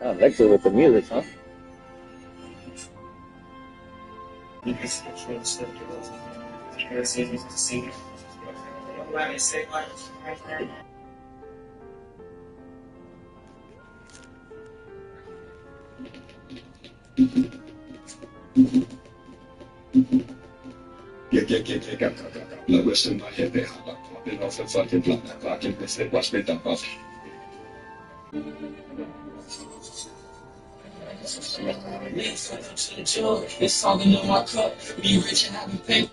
Oh, Alexa with the music, huh? La cuestión va a ser dejarla, pero hace falta para que empecé a respetar más. It's all in my cup. Be rich and having pain.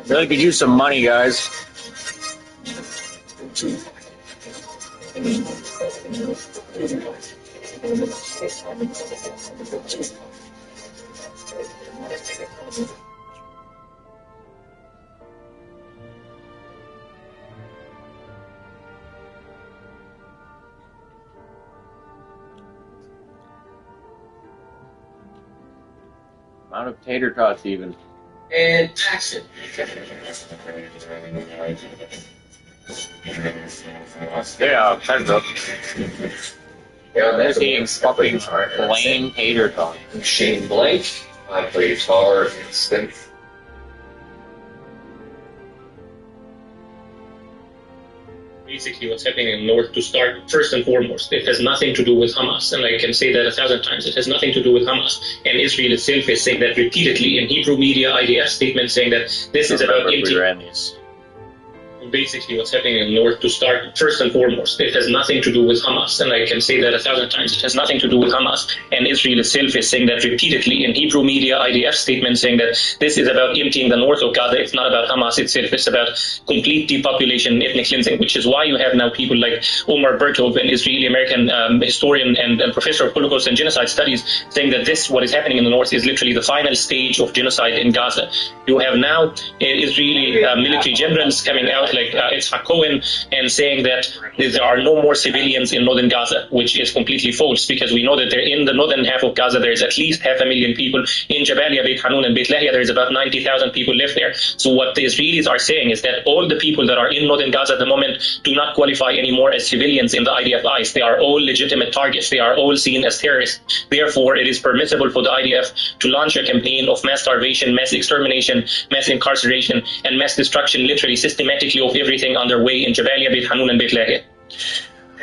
Really could use some money, guys. Amount of tater tots, even. And action. Yeah, kind of. Yeah, they're eating fucking plain tater tots. Shane Blank. I play guitar and synth. Basically, what's happening in the north, to start, first and foremost, it has nothing to do with Hamas, and I can say that 1,000 times. It has nothing to do with Hamas, and Israel itself is saying that repeatedly in Hebrew media, IDF statements saying that this is about empty. Basically, what's happening in the north, to start, first and foremost, it has nothing to do with Hamas, and I can say that 1,000 times. It has nothing to do with Hamas, and Israel itself is saying that repeatedly in Hebrew media, IDF statements saying that this is about emptying the north of Gaza. It's not about Hamas itself. It's about complete depopulation, ethnic cleansing, which is why you have now people like Omar Bertov, an Israeli-American historian and professor of Holocaust and genocide studies, saying that this, what is happening in the north, is literally the final stage of genocide in Gaza. You have now Israeli military generals coming out like Itzhak Cohen and saying that there are no more civilians in northern Gaza, which is completely false, because we know that there in the northern half of Gaza there is at least 500,000 people. In Jabalia, Beit Hanun and Beit Lahia there is about 90,000 people live there. So what the Israelis are saying is that all the people that are in northern Gaza at the moment do not qualify anymore as civilians in the IDF eyes. They are all legitimate targets. They are all seen as terrorists. Therefore, it is permissible for the IDF to launch a campaign of mass starvation, mass extermination, mass incarceration, and mass destruction, literally systematically, of everything underway in Jabalia, Beit Hanun, and Beit Lahia.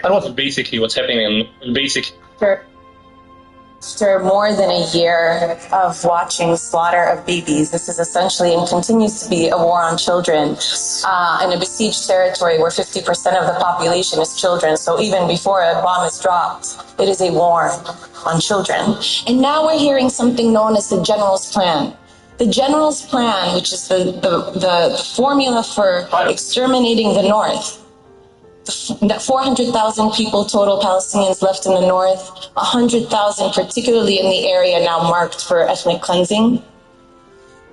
That was basically what's happening in basic. After more than a year of watching slaughter of babies, this is essentially and continues to be a war on children in a besieged territory where 50% of the population is children. So even before a bomb is dropped, it is a war on children. And now we're hearing something known as the General's Plan. The general's plan, which is the formula for exterminating the North, 400,000 people total Palestinians left in the North, 100,000 particularly in the area now marked for ethnic cleansing.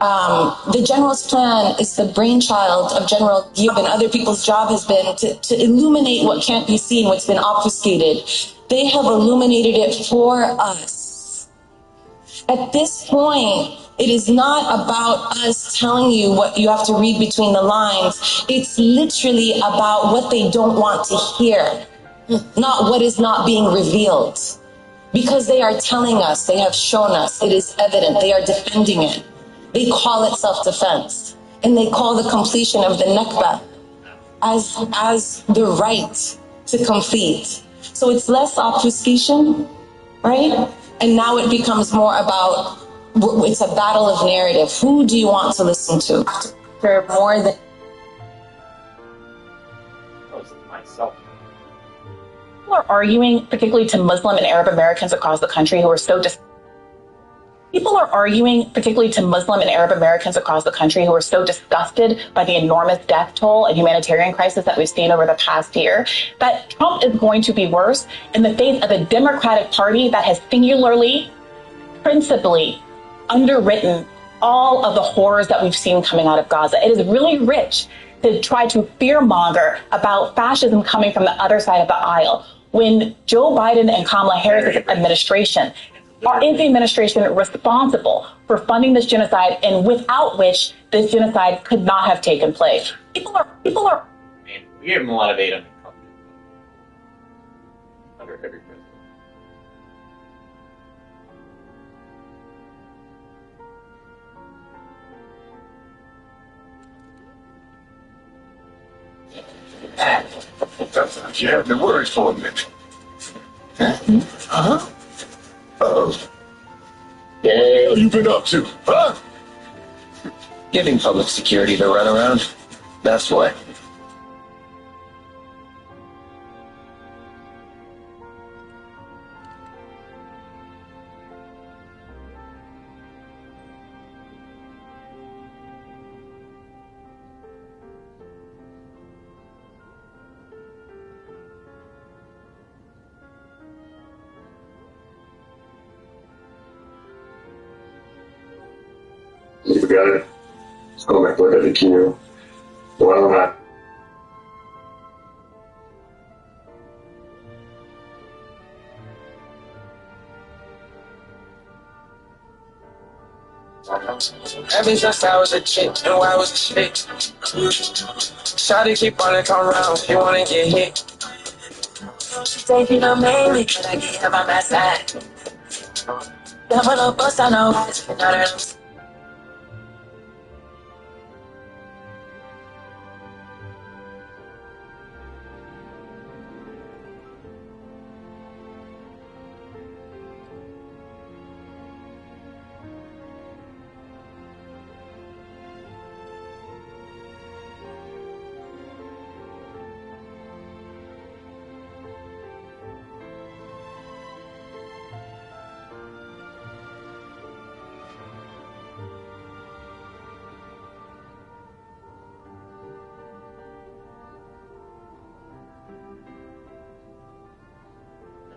The general's plan is the brainchild of General Gibb, and other people's job has been to illuminate what can't be seen, what's been obfuscated. They have illuminated it for us. At this point, it is not about us telling you what you have to read between the lines. It's literally about what they don't want to hear, not what is not being revealed. Because they are telling us, they have shown us, it is evident, they are defending it. They call it self-defense, and they call the completion of the Nakba as the right to complete. So it's less obfuscation, right? And now it becomes more about, it's a battle of narrative. Who do you want to listen to? For more than... Myself. People are arguing, particularly to Muslim and Arab Americans across the country who are so People are arguing, particularly to Muslim and Arab Americans across the country who are so disgusted by the enormous death toll and humanitarian crisis that we've seen over the past year, that Trump is going to be worse in the face of a Democratic Party that has singularly, principally underwritten all of the horrors that we've seen coming out of Gaza. It is really rich to try to fearmonger about fascism coming from the other side of the aisle when Joe Biden and Kamala Harris' administration is the administration responsible for funding this genocide, and without which this genocide could not have taken place. People are. I mean, we gave him a lot of aid under every president. You have me worried for a minute. Huh? Oh. What the hell you been up to, huh? Giving public security the runaround. That's what. You forgot it. Let's go back look at the keynote. Well, not. Ever since I was a chick, knew I was a shit. Shawty keep wanna come round, he wanna get hit. She taking up mainly, but I get up on my side. Double up, bust, I know it's another.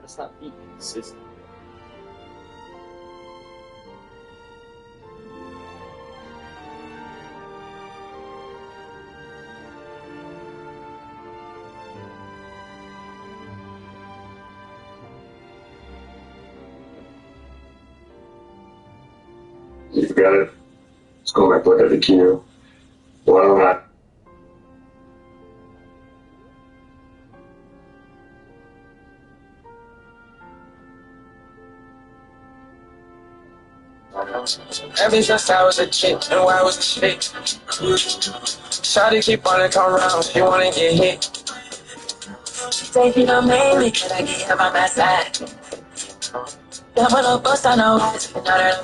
Let's not be consistent. You forgot it. Let's go back look at the keynote. Well, not. Ever since I was a chick, knew I was a shit. Shawty keep wanna come round, he wanna get hit. She taking up mainly, but I get up on my side. Double up, bust, I know it's another.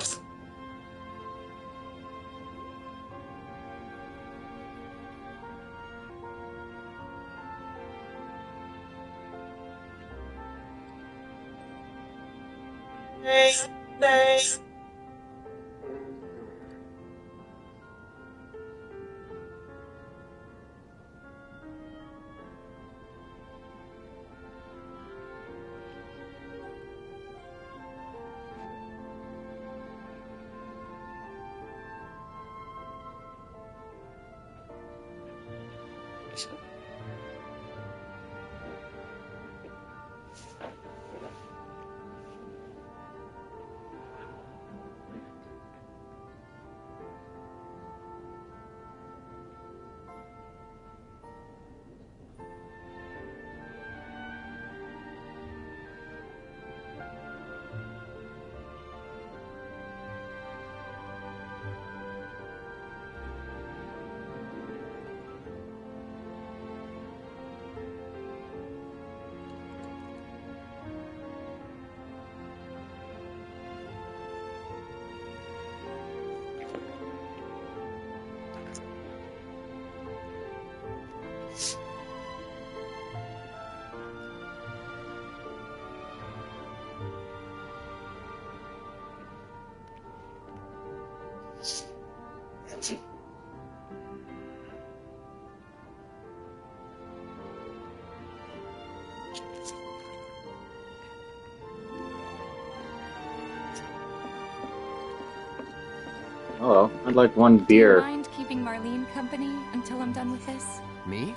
Hello, I'd like one Do you beer. mind keeping Marlene company until I'm done with this? Me?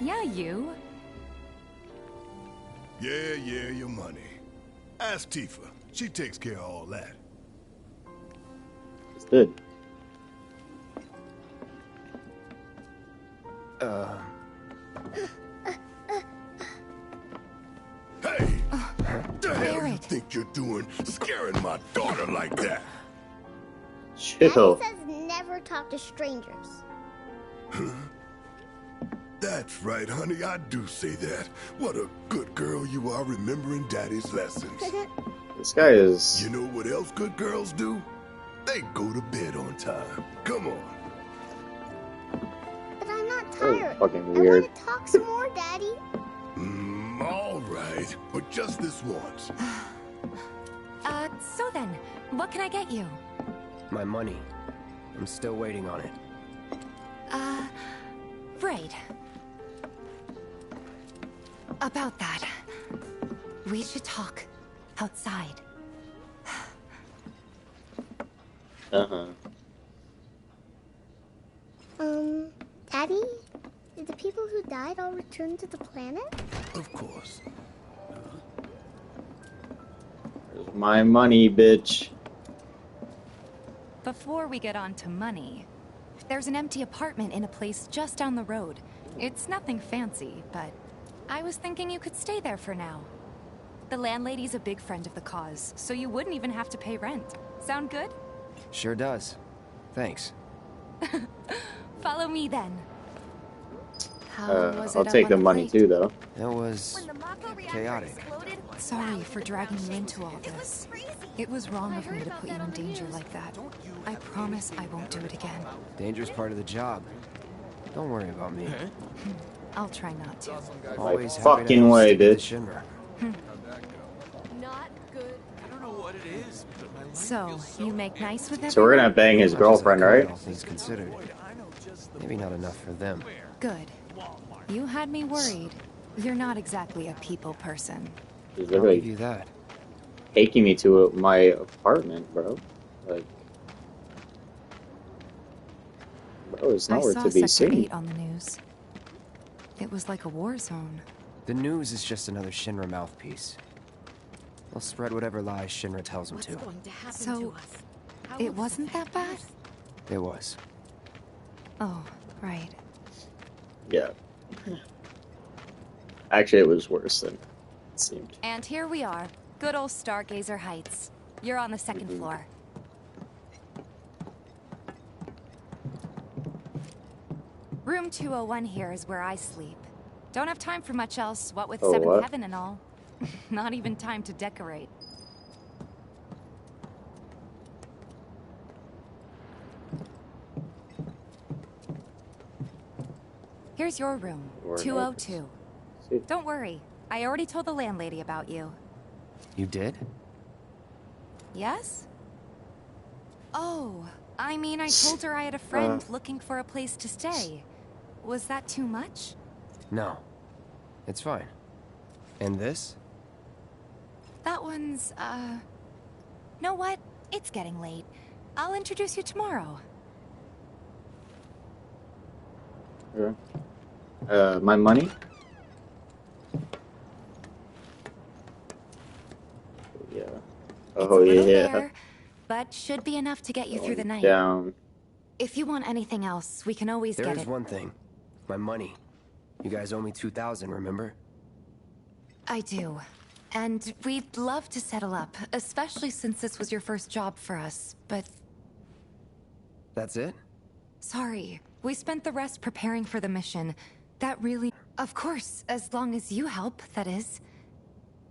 Yeah, you. Yeah, your money. Ask Tifa. She takes care of all that. It's good. Hey! The hell you think you're doing, scaring my daughter like that? Chill. Daddy says never talk to strangers. That's right, honey, I do say that. What a good girl you are remembering Daddy's lessons. This guy is... You know what else good girls do? They go to bed on time. Come on. But I'm not tired. Fucking weird. I want to talk some more, Daddy. All right, but just this once. So then, what can I get you? My money. I'm still waiting on it. Right. About that, we should talk outside. Uh-huh. Daddy? Did the people who died all return to the planet? Of course. There's my money, bitch. Before we get on to money, there's an empty apartment in a place just down the road. It's nothing fancy, but I was thinking you could stay there for now. The landlady's a big friend of the cause, so you wouldn't even have to pay rent. Sound good? Sure does. Thanks. Follow me then. How was it I'll up take on the money plate? too, though. It was chaotic. Sorry for dragging you into all this. It was wrong of me to put you in danger like that. I promise I won't do it again. Dangerous part of the job. Don't worry about me. I'll try not to. Always happy to fucking help way, stick with bitch. the Shinra. Not good. I don't know what it is, but my So, you make nice with So we're gonna bang his girlfriend, right? All things considered. Maybe not enough for them. Good. You had me worried. You're not exactly a people person. He's I'll give literally you that. taking me to my apartment, bro. Like, bro, it's I nowhere saw to be Sector seen. 8 on the news. It was like a war zone. The news is just another Shinra mouthpiece. They'll spread whatever lies Shinra tells them to. So, it wasn't that bad? It was. Oh, right. Yeah. Actually, it was worse than it seemed. And here we are. Good old Stargazer Heights. You're on the second floor. Room 201 here is where I sleep. Don't have time for much else, what with Oh, Seventh what? Heaven and all. Not even time to decorate. Here's your room, Or 202. See. Don't worry, I already told the landlady about you. You did? Yes? Oh, I mean, I told her I had a friend looking for a place to stay. Was that too much? No. It's fine. And this? That one's, know what? It's getting late. I'll introduce you tomorrow. Okay. My money? Yeah. Oh, It's a little yeah. bare, but should be enough to get you through the night. Down. If you want anything else, we can always There get is it. one thing. My money. You guys owe me 2,000, remember? I do. And we'd love to settle up, especially since this was your first job for us, but That's it? sorry. We spent the rest preparing for the mission. That really... Of course, as long as you help, that is.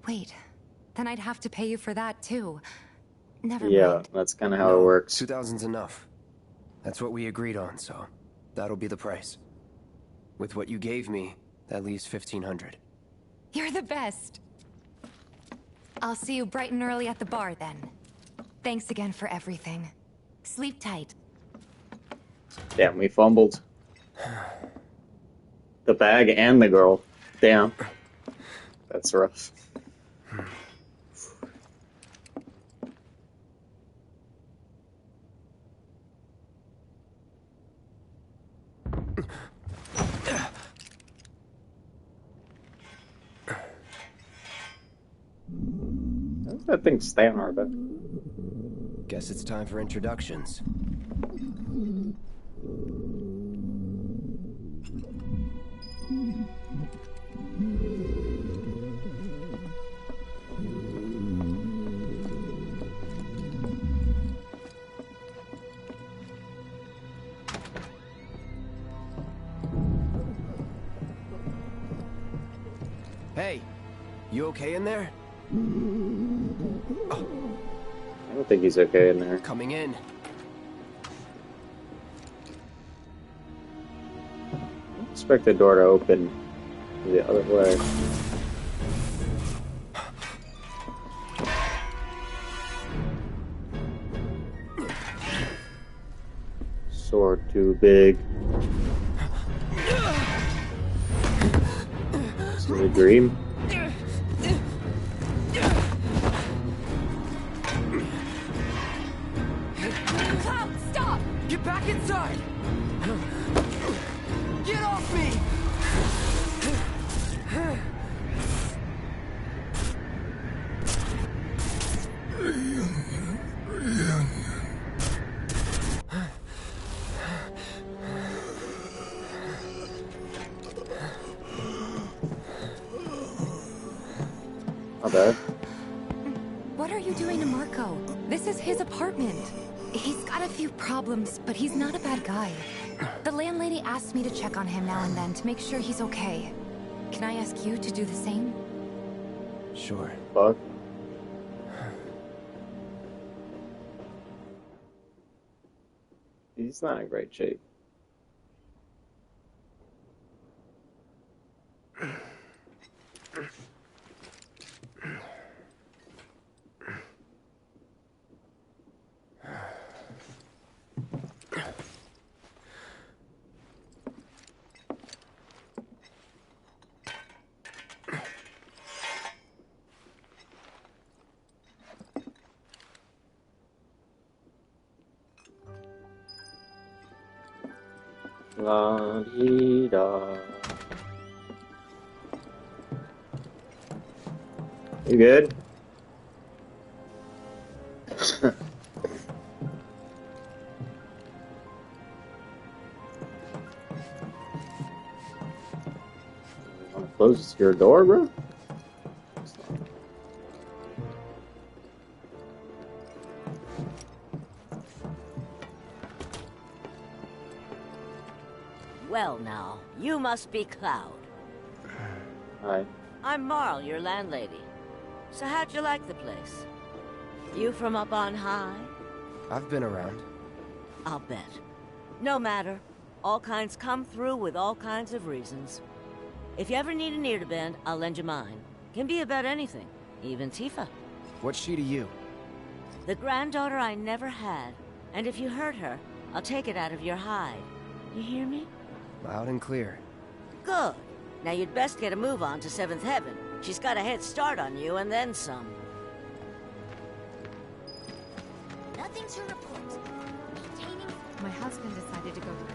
Wait, then I'd have to pay you for that too. Never Yeah, mind. that's kind of how it works. 2,000's enough. That's what we agreed on, so that'll be the price. With what you gave me, that leaves 1,500. You're the best. I'll see you bright and early at the bar then. Thanks again for everything. Sleep tight. Damn, we fumbled. The bag and the girl. Damn. That's rough. How does that thing stay on orbit? Guess it's time for introductions. Hey, you okay in there? I don't think he's okay in there. Coming in. Expect the door to open the other way. Sword too big. Is it a dream? Stop! Get back inside! Get off me! Not bad. What are you doing to Marco? This is his apartment. He's got a few problems, but he's not a bad guy. The landlady asked me to check on him now and then to make sure he's okay. Can I ask you to do the same? Sure. Fuck. He's not in great shape. La dee da. You good? Wanna close your door, bro? Well now, you must be Cloud. Hi. I'm Marl, your landlady. So how'd you like the place? You from up on high? I've been around. I'll bet. No matter. All kinds come through with all kinds of reasons. If you ever need an ear to bend, I'll lend you mine. Can be about anything, even Tifa. What's she to you? The granddaughter I never had. And if you hurt her, I'll take it out of your hide. You hear me? Loud and clear. Good. Now you'd best get a move on to 7th Heaven. She's got a head start on you and then some. Nothing to report. Maintaining. My husband decided to go to the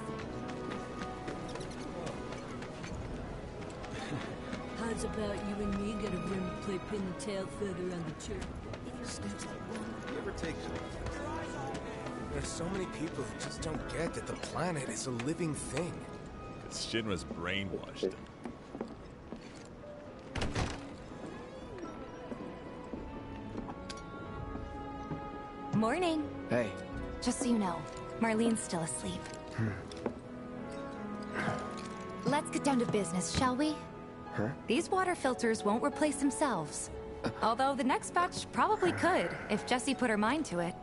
How's about you and me get a room to play pin the tail feather on the chair? You ever take... There's so many people who just don't get that the planet is a living thing. Because Shinra's brainwashed them. Morning. Hey. Just so you know, Marlene's still asleep. Let's get down to business, shall we? Huh? These water filters won't replace themselves. Although the next batch probably could, if Jessie put her mind to it.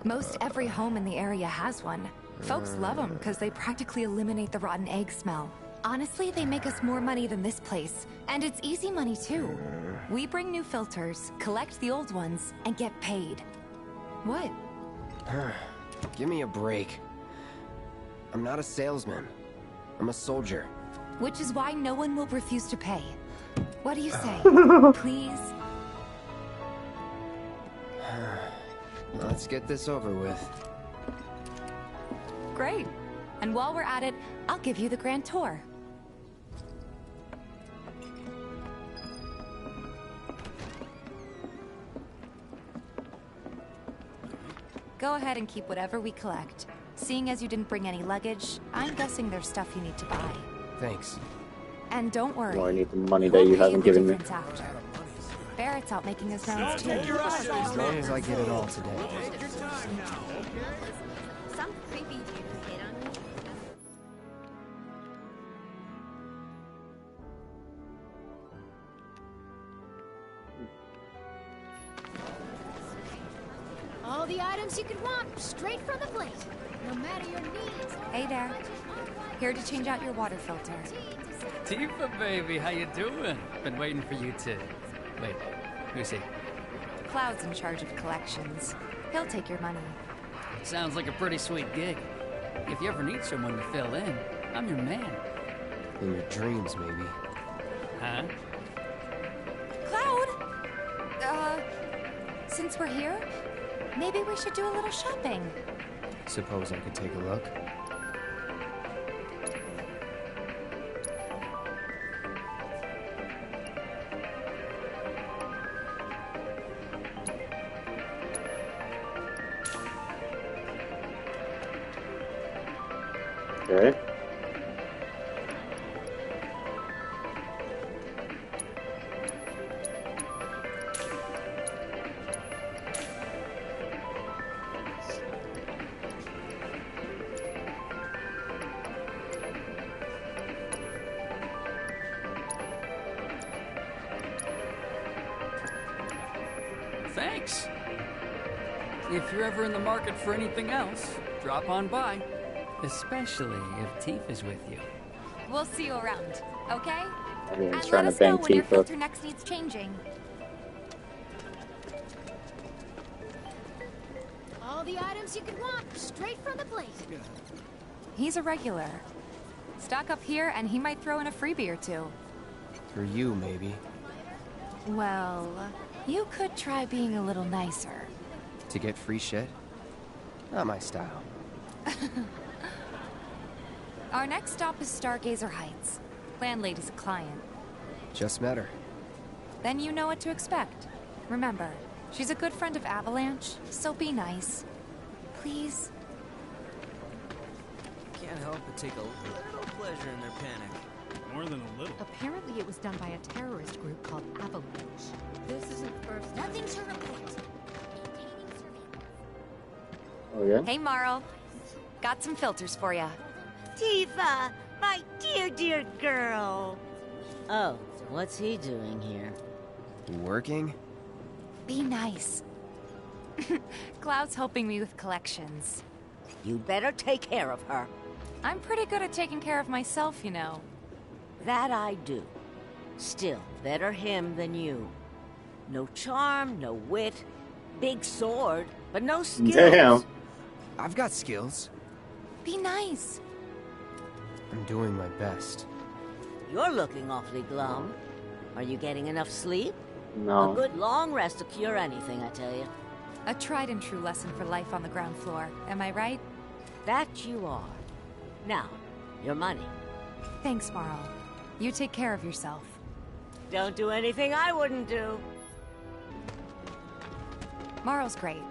Most every home in the area has one. Folks love them because they practically eliminate the rotten egg smell. Honestly, they make us more money than this place. And it's easy money too. We bring new filters, collect the old ones, and get paid. What? Give me a break. I'm not a salesman. I'm a soldier. Which is why no one will refuse to pay. What do you say? Please? Let's get this over with. Great. And while we're at it, I'll give you the grand tour. Go ahead and keep whatever we collect. Seeing as you didn't bring any luggage, I'm guessing there's stuff you need to buy. Thanks. And don't worry. Well, I need the money that you haven't given me. After. Barrett's out making his rounds too. As long as I get it all today. Some creepy dude hit on me. All the items you could want, straight from the plate. No matter your needs. Hey there. Here to change out your water filter. Tifa, baby, how you doing? Been waiting for you to... Wait, who's he? Cloud's in charge of collections. He'll take your money. Sounds like a pretty sweet gig. If you ever need someone to fill in, I'm your man. In your dreams, maybe. Huh? Cloud! Since we're here, maybe we should do a little shopping. Suppose I could take a look? Okay. Thanks. If you're ever in the market for anything else, drop on by. Especially if Tifa's with you. We'll see you around, okay? Everyone's And trying let to us bang know when your Tifa. filter next needs changing. All the items you could want, straight from the plate. He's a regular. Stock up here and he might throw in a freebie or two. For you, maybe. Well, you could try being a little nicer. To get free shit? Not my style. Our next stop is Stargazer Heights. Landlady's a client. Just met her. Then you know what to expect. Remember, she's a good friend of Avalanche, so be nice. Please. Can't help but take a little pleasure in their panic. More than a little. Apparently it was done by a terrorist group called Avalanche. This isn't first. Nothing to report. Oh yeah? Hey, Marl. Got some filters for ya. Tifa, my dear, dear girl. Oh, what's he doing here? Working? Be nice. Cloud's helping me with collections. You better take care of her. I'm pretty good at taking care of myself, you know. That I do. Still, better him than you. No charm, no wit. Big sword, but no skills. Damn. I've got skills. Be nice. I'm doing my best. You're looking awfully glum. Are you getting enough sleep? No. A good long rest to cure anything, I tell you. A tried and true lesson for life on the ground floor. Am I right? That you are. Now, your money. Thanks, Marl. You take care of yourself. Don't do anything I wouldn't do. Marl's great.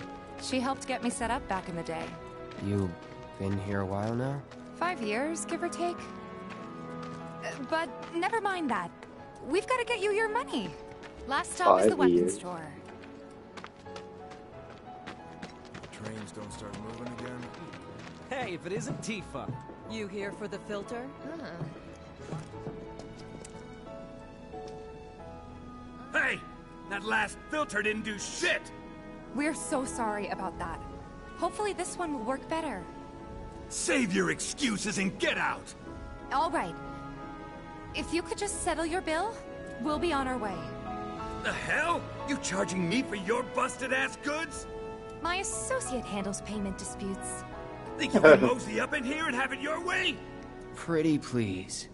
She helped get me set up back in the day. You been here a while now? 5 years, give or take. But never mind that. We've got to get you your money. Last stop is the 5 weapons years. store. Trains don't start moving again. Hey, if it isn't Tifa. You here for the filter? Hey! That last filter didn't do shit! We're so sorry about that. Hopefully this one will work better. Save your excuses and get out! All right. If you could just settle your bill, we'll be on our way. The hell? You charging me for your busted-ass goods? My associate handles payment disputes. Think you can mosey up in here and have it your way? Pretty please.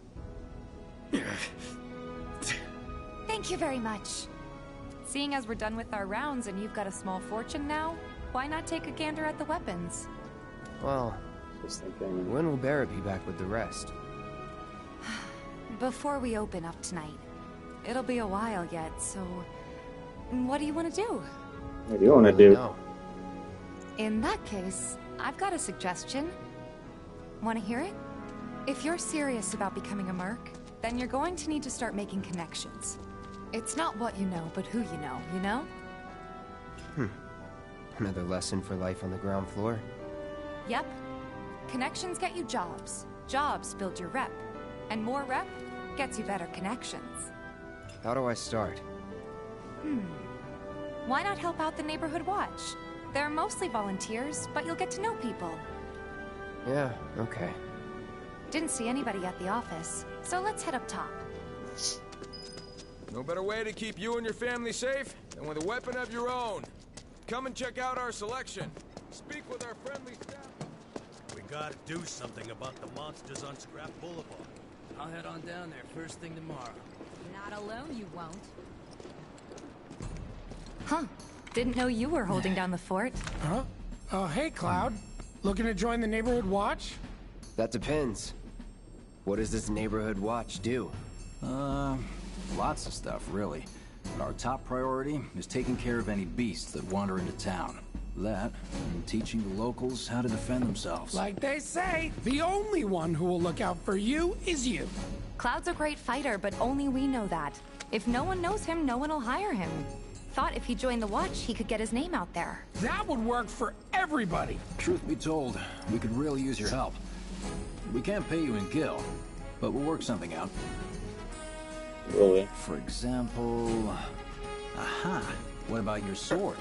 Thank you very much. Seeing as we're done with our rounds and you've got a small fortune now, why not take a gander at the weapons? Well, Just thinking. When will Barrett be back with the rest? Before we open up tonight. It'll be a while yet, so... What do you want to do? What do you want to do? No. In that case, I've got a suggestion. Want to hear it? If you're serious about becoming a merc, then you're going to need to start making connections. It's not what you know, but who you know? Another lesson for life on the ground floor? Yep. Connections get you jobs. Jobs build your rep. And more rep gets you better connections. How do I start? Why not help out the Neighborhood Watch? They're mostly volunteers, but you'll get to know people. Yeah, okay. Didn't see anybody at the office, so let's head up top. No better way to keep you and your family safe than with a weapon of your own. Come and check out our selection. Speak with our friendly staff. We gotta do something about the monsters on Scrap Boulevard. I'll head on down there first thing tomorrow. Not alone, you won't. Huh. Didn't know you were holding down the fort. Huh? Oh, hey, Cloud. Looking to join the Neighborhood Watch? That depends. What does this Neighborhood Watch do? Lots of stuff, really. But our top priority is taking care of any beasts that wander into town. That, and teaching the locals how to defend themselves. Like they say, the only one who will look out for you is you. Cloud's a great fighter, but only we know that. If no one knows him, no one will hire him. Thought if he joined the Watch, he could get his name out there. That would work for everybody. Truth be told, we could really use your help. We can't pay you in gil, but we'll work something out. Really? For example... Aha! What about your sword?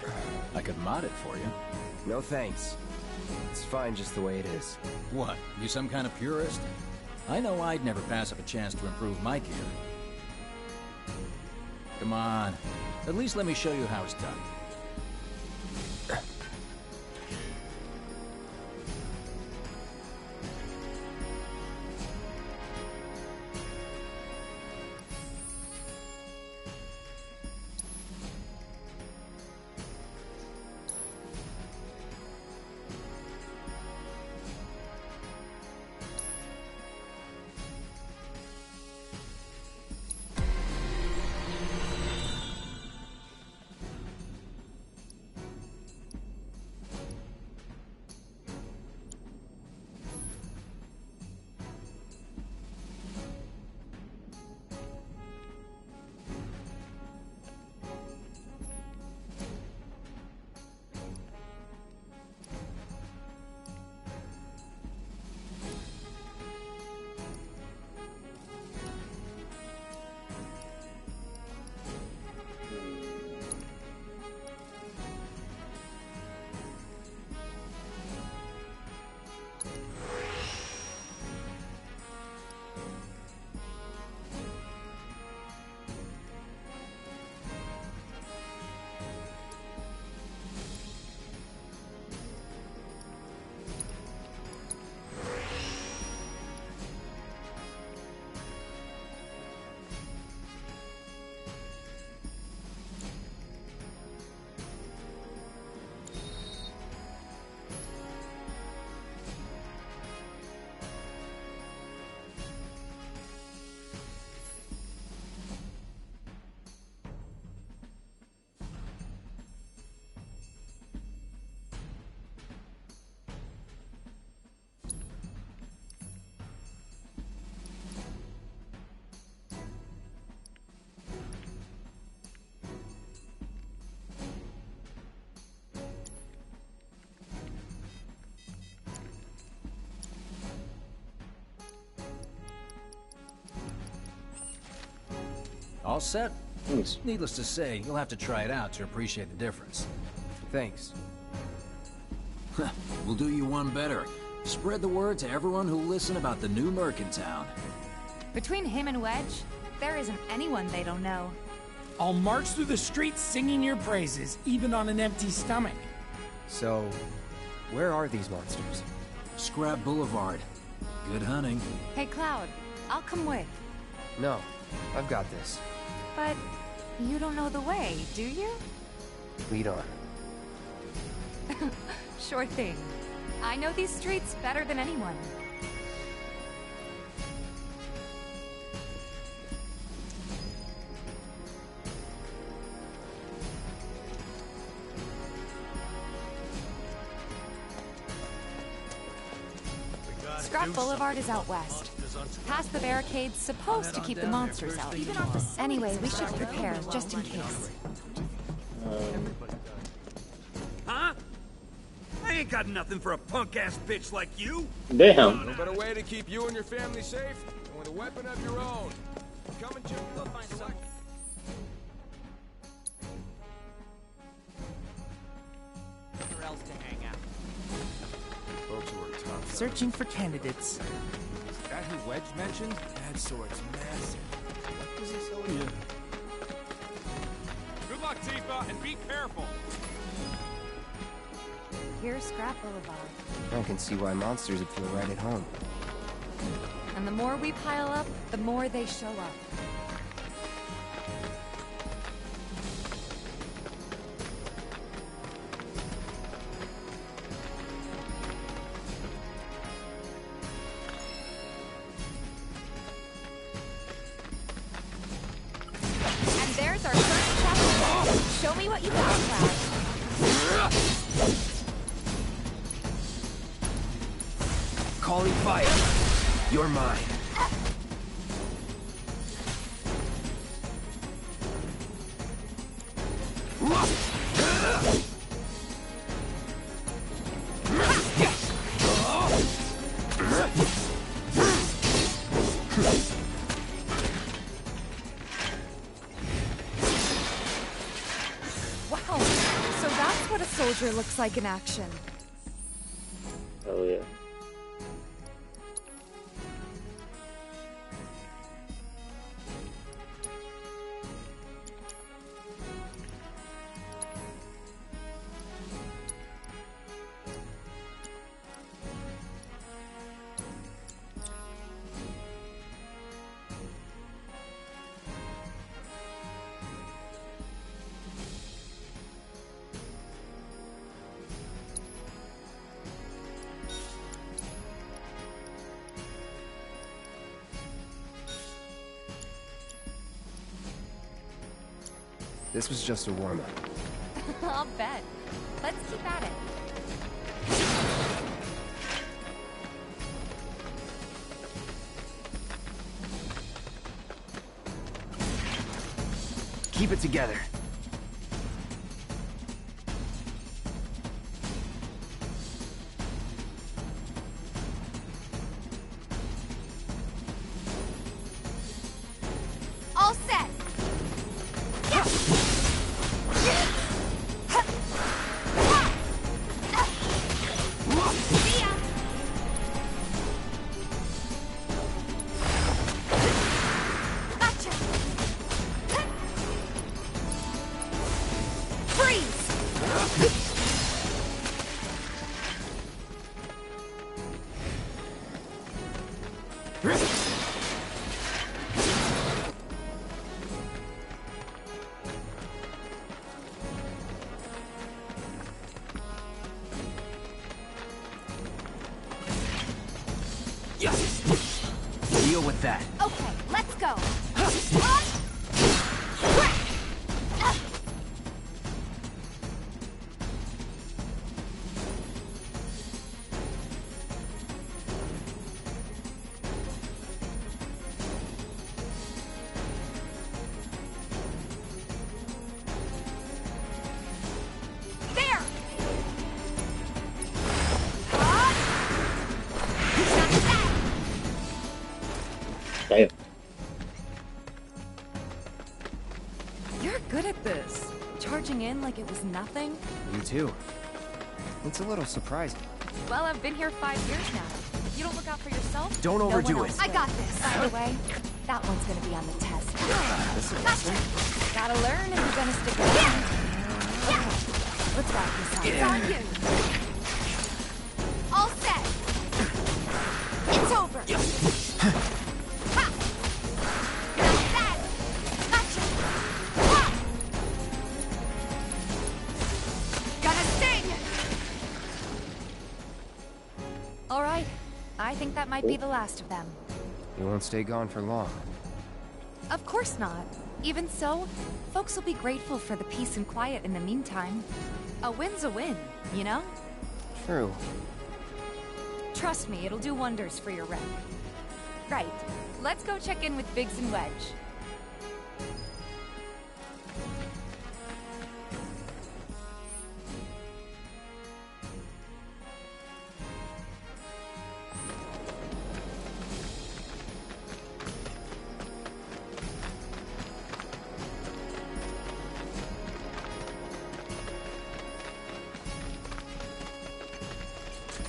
I could mod it for you. No thanks. It's fine just the way it is. What? You some kind of purist? I know I'd never pass up a chance to improve my gear. Come on. At least let me show you how it's done. All set? Thanks. Needless to say, you'll have to try it out to appreciate the difference. Thanks. We'll do you one better. Spread the word to everyone who'll listen about the new merc in town. Between him and Wedge, there isn't anyone they don't know. I'll march through the streets singing your praises, even on an empty stomach. So, where are these monsters? Scrap Boulevard. Good hunting. Hey, Cloud, I'll come with. No, I've got this. But you don't know the way, do you? Lead on. Sure thing. I know these streets better than anyone. Scrap Boulevard is out west. Past the barricades, supposed to keep the monsters out. Anyway, we should prepare, just in case. Huh? I ain't got nothing for a punk-ass bitch like you. Damn. No better way to keep you and your family safe than with a weapon of your own. Come and check. Go find some. Where else to hang out? Folks who are tough. Searching for candidates. Is that who Wedge mentioned? That sword's massive. What does he sell you? Good luck, Tifa, and be careful. Here's Scrap Boulevard. I can see why monsters would feel right at home. And the more we pile up, the more they show up. And there's our first chapter. Show me what you got, Cloud. Calling fire. You're mine. Wow, so that's what a soldier looks like in action. Oh yeah. This was just a warm-up. I'll bet. Let's keep at it. Keep it together. All set. Deal with that. Okay, let's go. There. Damn. You're good at this. Charging in like it was nothing. You too. It's a little surprising. Well, I've been here 5 years now. If you don't look out for yourself, Don't overdo no one it. else will. I got this. By the way, that one's gonna be on the test. Gotcha. Gotta learn if you're gonna stick around. Let's wrap this up. It's on you. All set. It's over. Ha! That's that. Gotcha. Ha! Gonna sting. All right. I think that might be the last of them. You won't stay gone for long. Of course not. Even so, folks will be grateful for the peace and quiet in the meantime. A win's a win, you know? True. Trust me, it'll do wonders for your rep. Right. Let's go check in with Biggs and Wedge.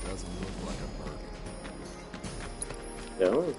Doesn't look like a burger. No.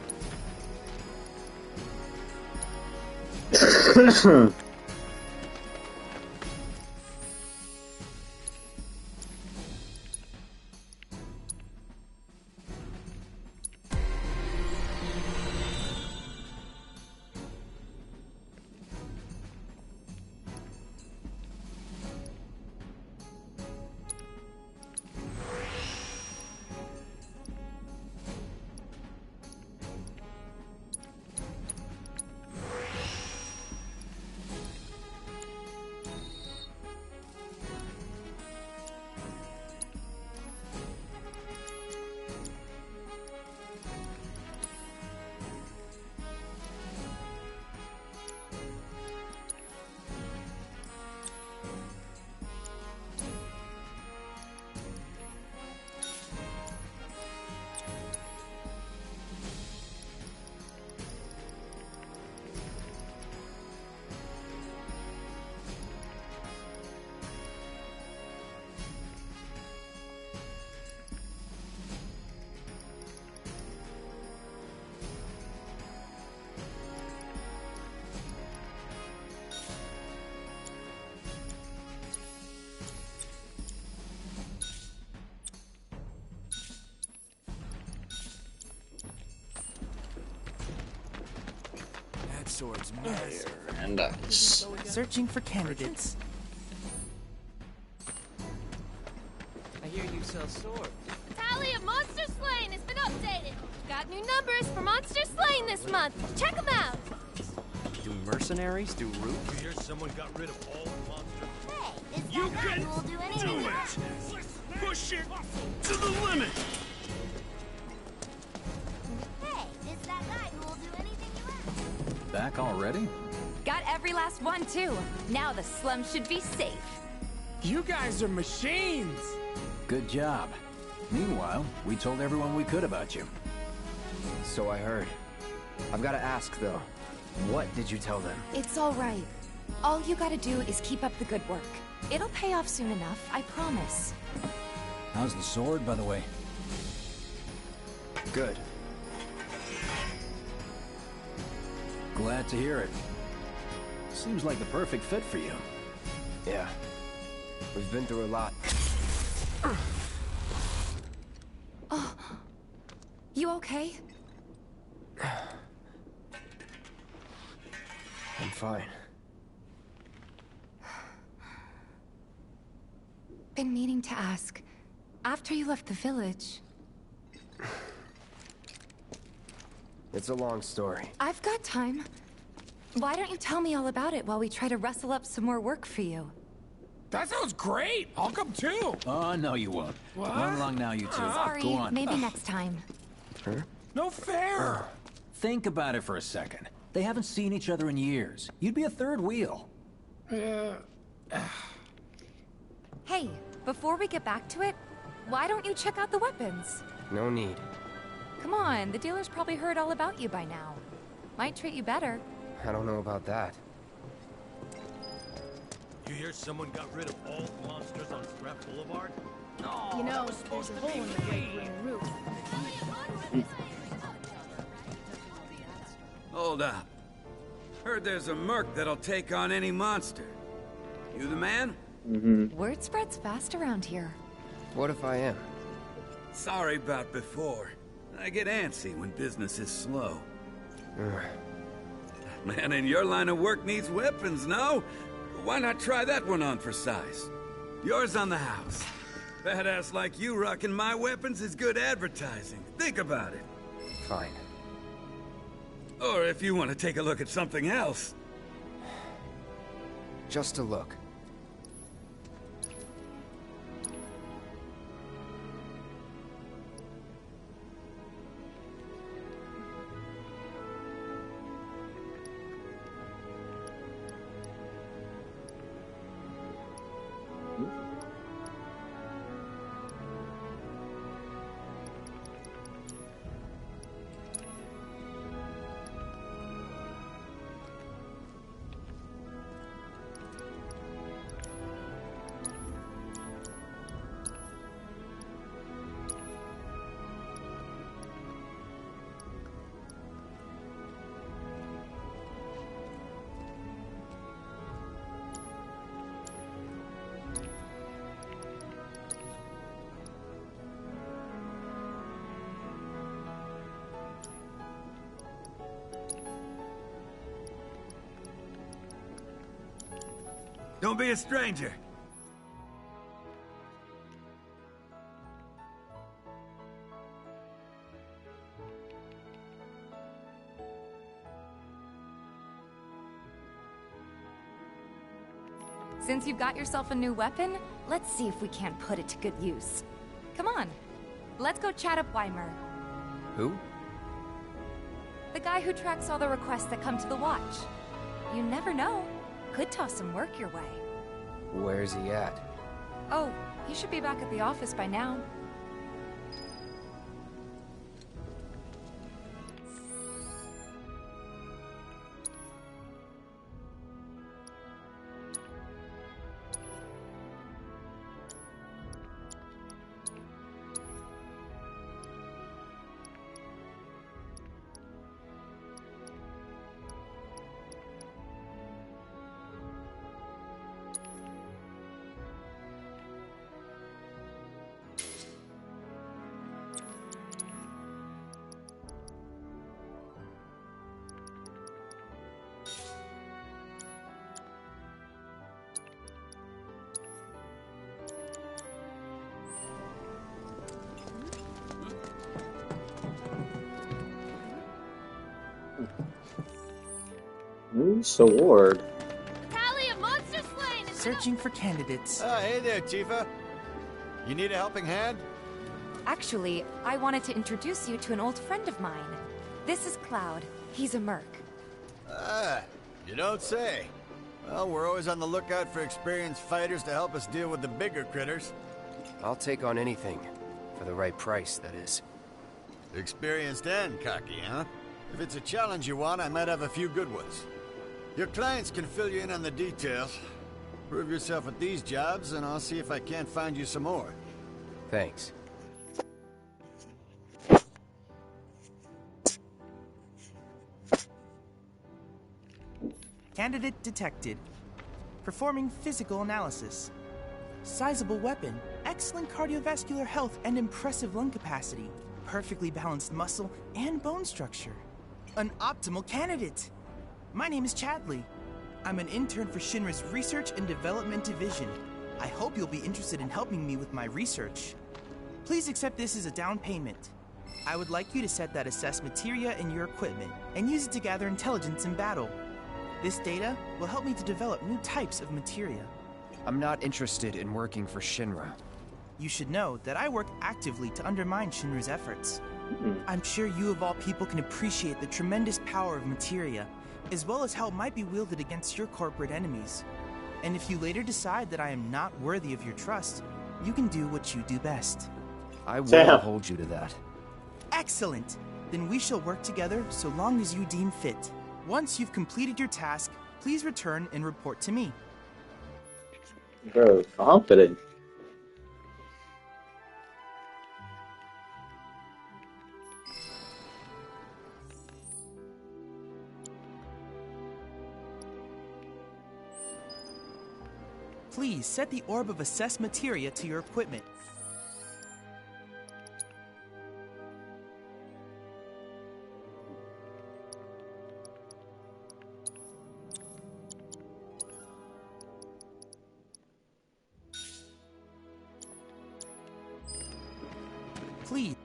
That sword's massive. And dice. Searching for candidates. I hear you sell swords. Tally of monster slain has been updated. Got new numbers for monster slain this month. Check them out. Do mercenaries do root? You hear someone got rid of all the monsters? Hey, this You guy can will do anything do you it! want. Push it to the limit! Hey, it's that guy who will do anything you ask. Back already? Got every last one, too. Now the slum should be safe. You guys are machines. Good job. Meanwhile, we told everyone we could about you. So I heard. I've got to ask, though. What did you tell them? It's all right. All you gotta do is keep up the good work. It'll pay off soon enough, I promise. How's the sword, by the way? Good. Glad to hear it. Seems like the perfect fit for you. Yeah. We've been through a lot. Oh. You okay? I'm fine. Been meaning to ask. After you left the village... It's a long story. I've got time. Why don't you tell me all about it while we try to rustle up some more work for you? That sounds great. I'll come too. Oh, no you won't. What? Run along now, you two. Sorry, Go on. maybe next time. Huh? No fair. Think about it for a second. They haven't seen each other in years. You'd be a third wheel. Hey, before we get back to it, why don't you check out the weapons? No need. Come on, the dealer's probably heard all about you by now. Might treat you better. I don't know about that. You hear someone got rid of all the monsters on Scrap Boulevard? No, you know, there's a hole in the great green roof. Hold up. Heard there's a merc that'll take on any monster. You the man? Word spreads fast around here. What if I am? Sorry about before. I get antsy when business is slow. Man in your line of work needs weapons, no? Why not try that one on for size? Yours on the house. Badass like you rocking my weapons is good advertising. Think about it. Fine. Or if you want to take a look at something else. Just a look. Don't be a stranger. Since you've got yourself a new weapon, let's see if we can't put it to good use. Come on, let's go chat up Weimer. Who? The guy who tracks all the requests that come to the watch. You never know. Could toss some work your way. Where's he at? Oh, he should be back at the office by now. New sword. Tally of monster slain! Searching for candidates. Hey there, Tifa. You need a helping hand? Actually, I wanted to introduce you to an old friend of mine. This is Cloud. He's a merc. Ah, you don't say. Well, we're always on the lookout for experienced fighters to help us deal with the bigger critters. I'll take on anything. For the right price, that is. Experienced and cocky, huh? If it's a challenge you want, I might have a few good ones. Your clients can fill you in on the details. Prove yourself at these jobs, and I'll see if I can't find you some more. Thanks. Candidate detected. Performing physical analysis. Sizable weapon, excellent cardiovascular health and impressive lung capacity, perfectly balanced muscle and bone structure. An optimal candidate! My name is Chadley. I'm an intern for Shinra's Research and Development Division. I hope you'll be interested in helping me with my research. Please accept this as a down payment. I would like you to set that assess materia in your equipment and use it to gather intelligence in battle. This data will help me to develop new types of materia. I'm not interested in working for Shinra. You should know that I work actively to undermine Shinra's efforts. I'm sure you of all people can appreciate the tremendous power of materia, as well as how it might be wielded against your corporate enemies. And if you later decide that I am not worthy of your trust, you can do what you do best. I will hold you to that. Excellent! Then we shall work together so long as you deem fit. Once you've completed your task, please return and report to me. Bro, confident. Please set the orb of assess materia to your equipment. please.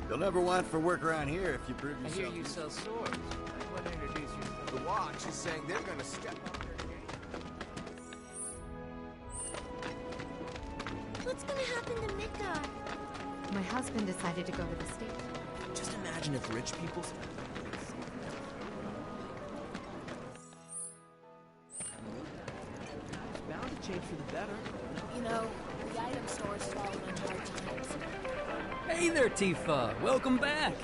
You'll never want for work around here if you prove I yourself. hear you sell swords. I want to introduce yourself. The watch is saying they're gonna step up their game. What's gonna happen to Midgar? My husband decided to go to the States. Just imagine if rich people... It's bound to change for the better. You know, the item store's fallen on hard times. Hey there, Tifa. Welcome back.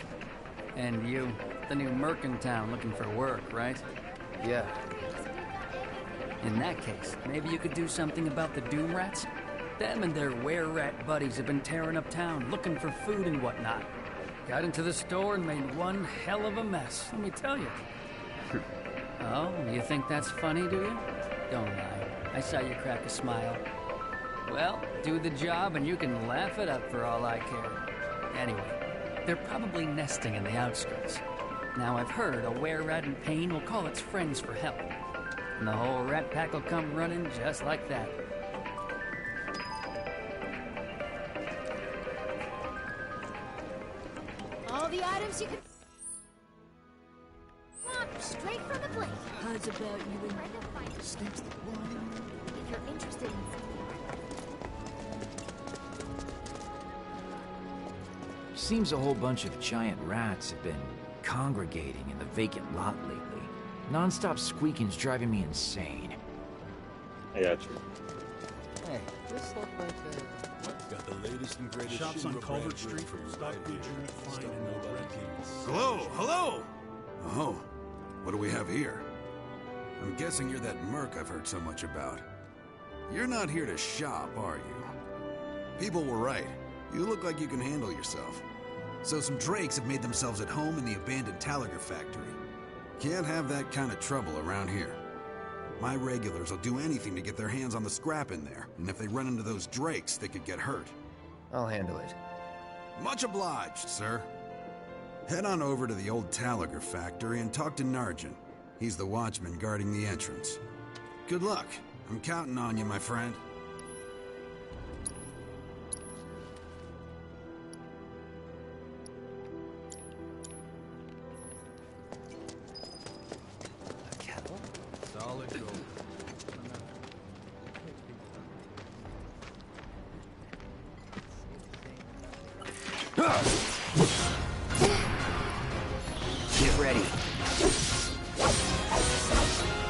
And you, the new merc in town looking for work, right? Yeah. In that case, maybe you could do something about the Doom Rats? Them and their were-rat buddies have been tearing up town, looking for food and whatnot. Got into the store and made one hell of a mess, let me tell you. Oh, you think that's funny, do you? Don't lie. I saw you crack a smile. Well, do the job and you can laugh it up for all I care. Anyway, they're probably nesting in the outskirts. Now I've heard a were-rat in pain will call its friends for help. And the whole rat pack will come running just like that. All the items you can want straight from the blade. How's about you and Snips the one. If you're interested in Seems a whole bunch of giant rats have been congregating in the vacant lot lately. Non-stop squeaking's driving me insane. I got you. Hey, this look like a... Got the latest and greatest Shops on Culvert Street. Stock goods you won't find in no red teams. Hello, hello! Oh, what do we have here? I'm guessing you're that merc I've heard so much about. You're not here to shop, are you? People were right. You look like you can handle yourself. So some drakes have made themselves at home in the abandoned Talager factory. Can't have that kind of trouble around here. My regulars will do anything to get their hands on the scrap in there, and if they run into those drakes, they could get hurt. I'll handle it. Much obliged, sir. Head on over to the old Talager factory and talk to Narjan. He's the watchman guarding the entrance. Good luck. I'm counting on you, my friend. Solid gold. Get ready.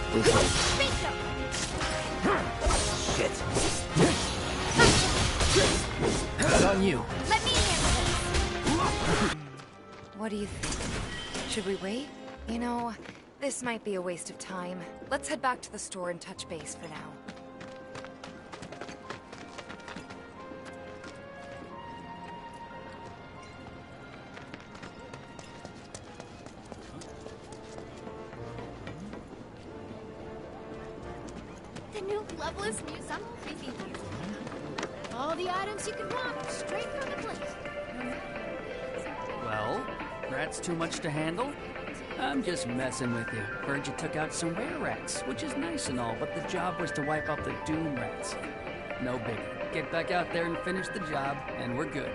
This way. Shit. It's on you. Let me handle this. What do you think? Should we wait? You know, this might be a waste of time. Let's head back to the store and touch base for now. the new Loveless Museum. All the items you can want straight from the place. Well, rats too much to handle? I'm just messing with you. Heard you took out some rare rats, which is nice and all, but the job was to wipe out the Doom rats. No biggie. Get back out there and finish the job, and we're good.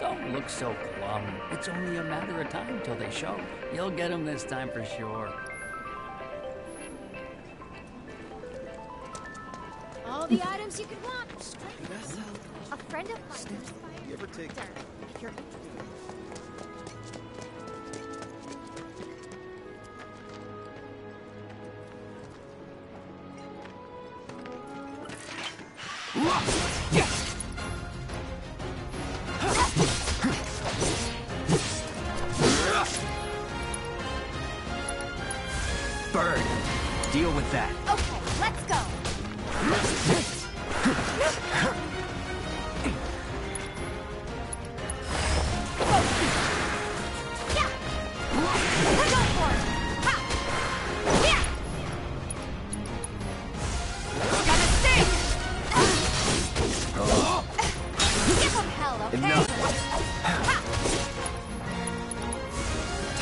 Don't look so glum. It's only a matter of time till they show. You'll get them this time for sure. All the items you can want straight from the place. A friend of mine inspired You ever take... if you're interested. Bird, deal with that. Okay, let's go.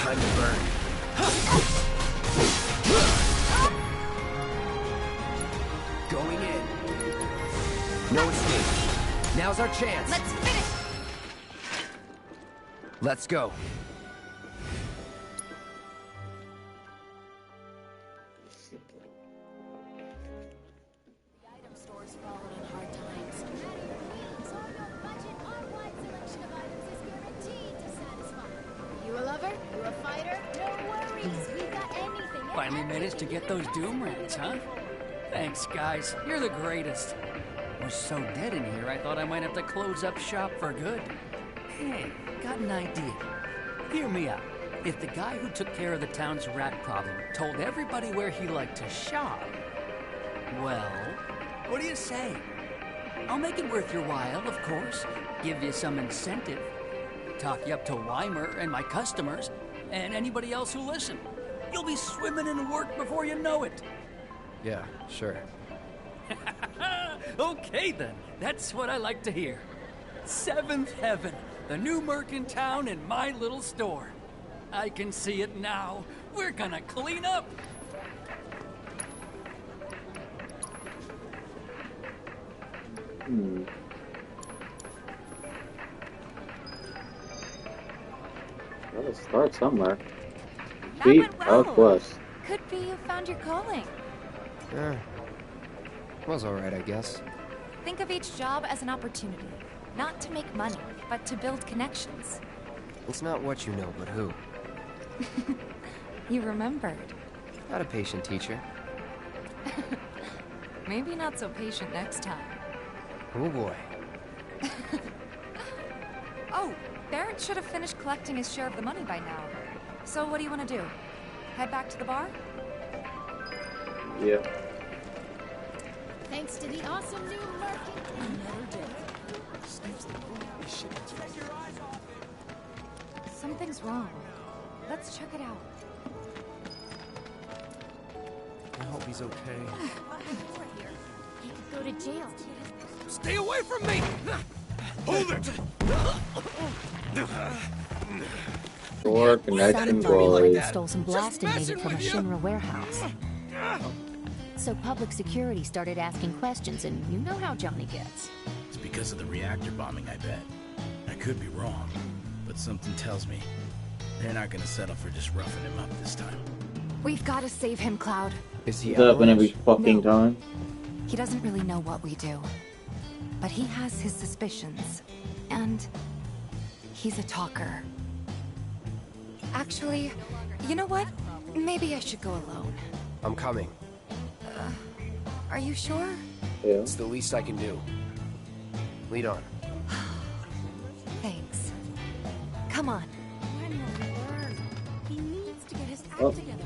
time to burn. Going in. No escape. Now's our chance. Let's finish. Let's go. You a lover? You a fighter? No worries, we got anything. Finally managed to get those doom rats, huh? Thanks, guys. You're the greatest. Was so dead in here, I thought I might have to close up shop for good. Hey, got an idea. Hear me out. If the guy who took care of the town's rat problem told everybody where he liked to shop, well, what do you say? I'll make it worth your while, of course. Give you some incentive. Talk you up to Weimer and my customers, and anybody else who listen. You'll be swimming in work before you know it. Yeah, sure. Okay then, that's what I like to hear. Seventh Heaven, the new merc in town and my little store. I can see it now. We're gonna clean up. Gotta start somewhere. That Beat went well. out west. Could be you found your calling. Yeah. Was alright, I guess. Think of each job as an opportunity. Not to make money, but to build connections. It's not what you know, but who. You remembered. Not a patient teacher. Maybe not so patient next time. Oh boy. Oh, Barrett should have finished collecting his share of the money by now. So what do you want to do? Head back to the bar? Yeah. Thanks to the awesome new market. Another day. Something's wrong. Let's check it out. I hope he's okay. He could go to jail. Stay away from me! Hold it! Door connection closed. Stole some blasting needed from a Shinra warehouse. So public security started asking questions, and you know how Johnny gets. It's because of the reactor bombing, I bet. I could be wrong, but something tells me they're not gonna settle for just roughing him up this time. We've got to save him, Cloud. Is he It's happening every fucking time. He doesn't really know what we do. But he has his suspicions. And he's a talker. Actually, you know what? Maybe I should go alone. I'm coming. Are you sure? Yeah. It's the least I can do. Lead on. Thanks. Come on. When will he learn? He needs to get his act Oh. together.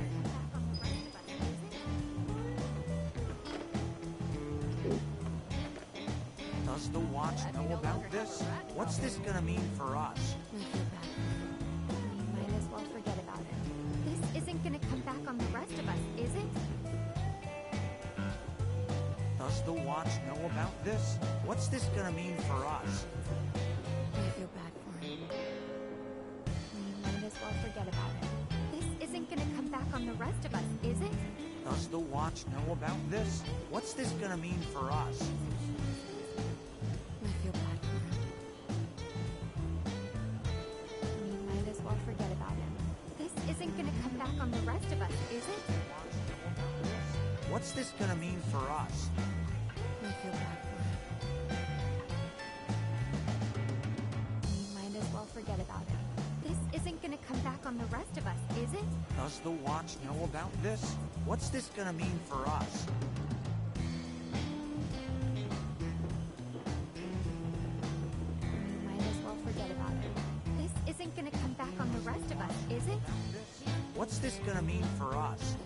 Does the watch know about this? What's this gonna mean for us? We feel bad. We might as well forget about it. This isn't gonna come back on the rest of us, is it? Does the watch know about this? What's this gonna mean for us? We feel bad for him. We might as well forget about it. This isn't gonna come back on the rest of us, is it? Does the watch know about this? What's this gonna mean for us? We feel bad for him. We might as well forget about him. This isn't gonna come back on the rest of us, is it? What's this gonna mean for us? We feel bad for him. We might as well forget about him. This isn't gonna come back on the rest of us, is it? Does the watch know about this? What's this gonna mean for us? We might as well forget about it. This isn't gonna come back on the rest of us, is it? What's this gonna mean for us?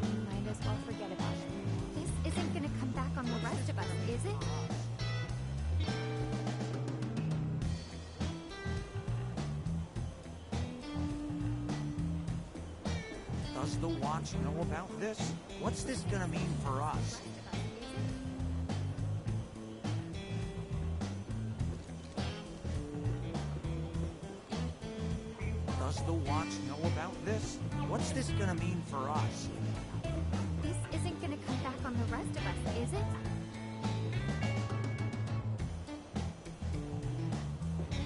We might as well forget about it. This isn't gonna come back on the rest of us, is it? Does the watch know about this? What's this gonna mean for us? the Watch know about this? What's this gonna mean for us? This isn't gonna come back on the rest of us, is it?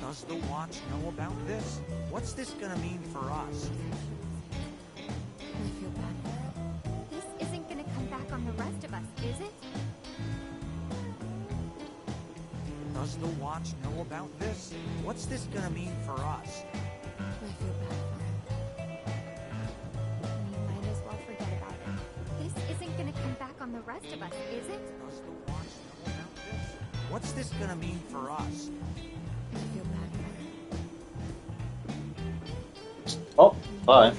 Does the Watch know about this? What's this gonna mean for us? I feel bad for him. This isn't gonna come back on the rest of us, is it? Does the Watch know about this? What's this gonna mean for us? I feel bad for him. We might as well forget about it. This isn't gonna come back on the rest of us, is it? Does the Watch know about this? What's this gonna mean for us? I feel bad for him. Oh, bye.